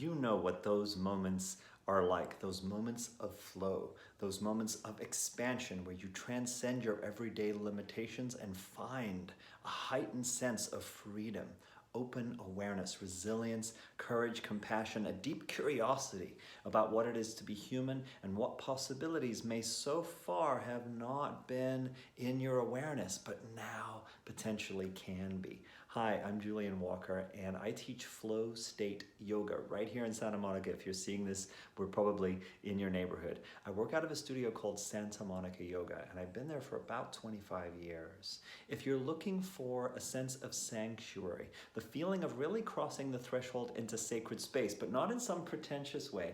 you know what those moments are like, those moments of flow, those moments of expansion where you transcend your everyday limitations and find a heightened sense of freedom, open awareness, resilience, courage, compassion, a deep curiosity about what it is to be human and what possibilities may so far have not been in your awareness, but now potentially can be. Hi, I'm Julian Walker, and I teach flow state yoga right here in Santa Monica. If you're seeing this, we're probably in your neighborhood. I work out of a studio called Santa Monica Yoga, and I've been there for about 25 years. If you're looking for a sense of sanctuary, the feeling of really crossing the threshold into sacred space, but not in some pretentious way,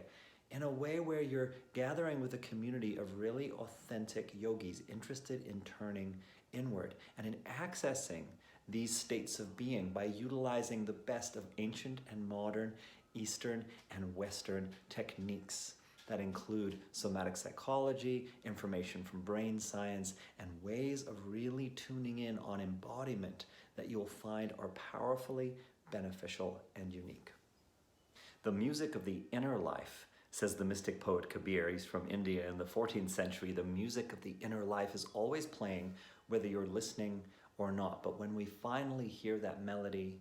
in a way where you're gathering with a community of really authentic yogis interested in turning inward and in accessing these states of being by utilizing the best of ancient and modern, Eastern and Western techniques that include somatic psychology, information from brain science, and ways of really tuning in on embodiment that you'll find are powerfully beneficial and unique. The music of the inner life, says the mystic poet Kabir, he's from India in the 14th century, the music of the inner life is always playing whether you're listening or not. But when we finally hear that melody,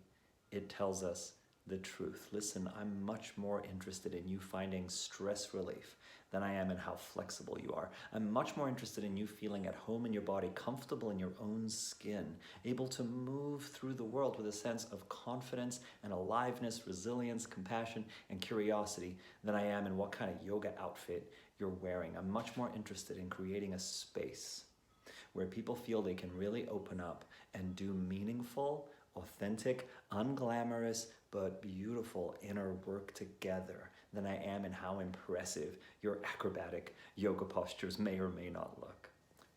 it tells us the truth. Listen, I'm much more interested in you finding stress relief than I am in how flexible you are. I'm much more interested in you feeling at home in your body, comfortable in your own skin, able to move through the world with a sense of confidence and aliveness, resilience, compassion, and curiosity than I am in what kind of yoga outfit you're wearing. I'm much more interested in creating a space where people feel they can really open up and do meaningful, authentic, unglamorous, but beautiful inner work together than I am in how impressive your acrobatic yoga postures may or may not look.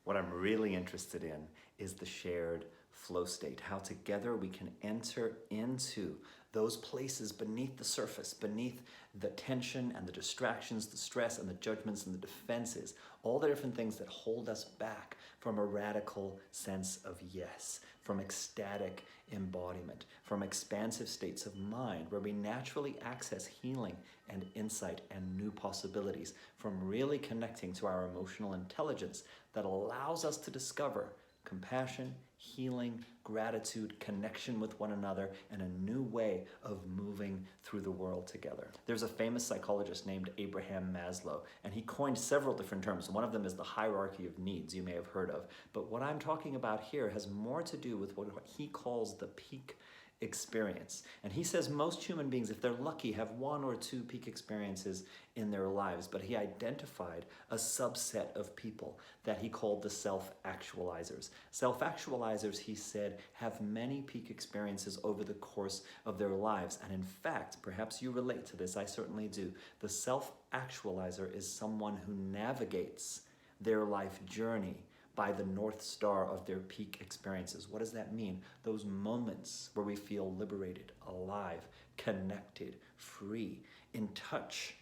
What I'm really interested in is the shared flow state, how together we can enter into those places beneath the surface, beneath the tension and the distractions, the stress and the judgments and the defenses, all the different things that hold us back from a radical sense of yes, from ecstatic embodiment, from expansive states of mind where we naturally access healing and insight and new possibilities, from really connecting to our emotional intelligence that allows us to discover compassion, healing, gratitude, connection with one another, and a new way of moving through the world together. There's a famous psychologist named Abraham Maslow, and he coined several different terms. One of them is the hierarchy of needs, you may have heard of. But what I'm talking about here has more to do with what he calls the peak experience. And he says most human beings, if they're lucky, have one or two peak experiences in their lives, but he identified a subset of people that he called the self-actualizers. Self-actualizers, he said, have many peak experiences over the course of their lives. And in fact, perhaps you relate to this, I certainly do. The self-actualizer is someone who navigates their life journey by the North Star of their peak experiences. What does that mean? Those moments where we feel liberated, alive, connected, free, in touch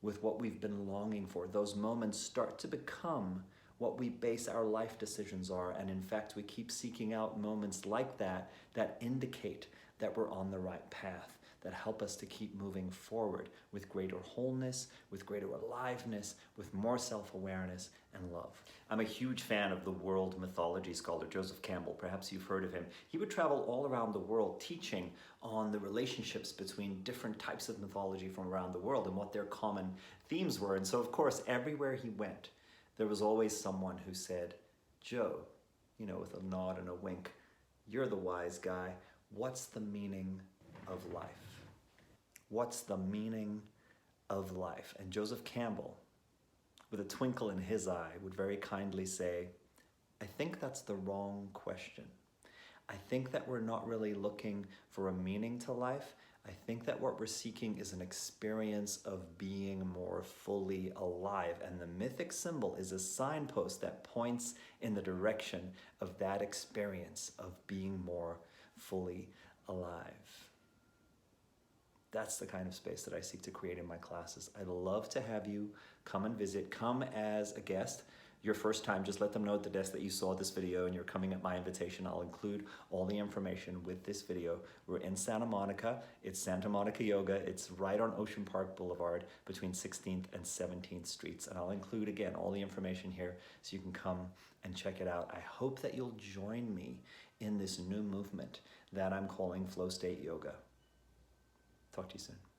with what we've been longing for. Those moments start to become what we base our life decisions are. And in fact, we keep seeking out moments like that that indicate that we're on the right path, that help us to keep moving forward with greater wholeness, with greater aliveness, with more self-awareness and love. I'm a huge fan of the world mythology scholar Joseph Campbell. Perhaps you've heard of him. He would travel all around the world teaching on the relationships between different types of mythology from around the world and what their common themes were. And so, of course, everywhere he went, there was always someone who said, Joe, with a nod and a wink, you're the wise guy. What's the meaning of life? What's the meaning of life? And Joseph Campbell, with a twinkle in his eye, would very kindly say, I think that's the wrong question. I think that we're not really looking for a meaning to life. I think that what we're seeking is an experience of being more fully alive. And the mythic symbol is a signpost that points in the direction of that experience of being more fully alive. That's the kind of space that I seek to create in my classes. I'd love to have you come and visit, come as a guest. your first time, just let them know at the desk that you saw this video and you're coming at my invitation. I'll include all the information with this video. We're in Santa Monica. It's Santa Monica Yoga. It's right on Ocean Park Boulevard between 16th and 17th Streets. And I'll include, again, all the information here so you can come and check it out. I hope that you'll join me in this new movement that I'm calling Flow State Yoga. Talk to you soon.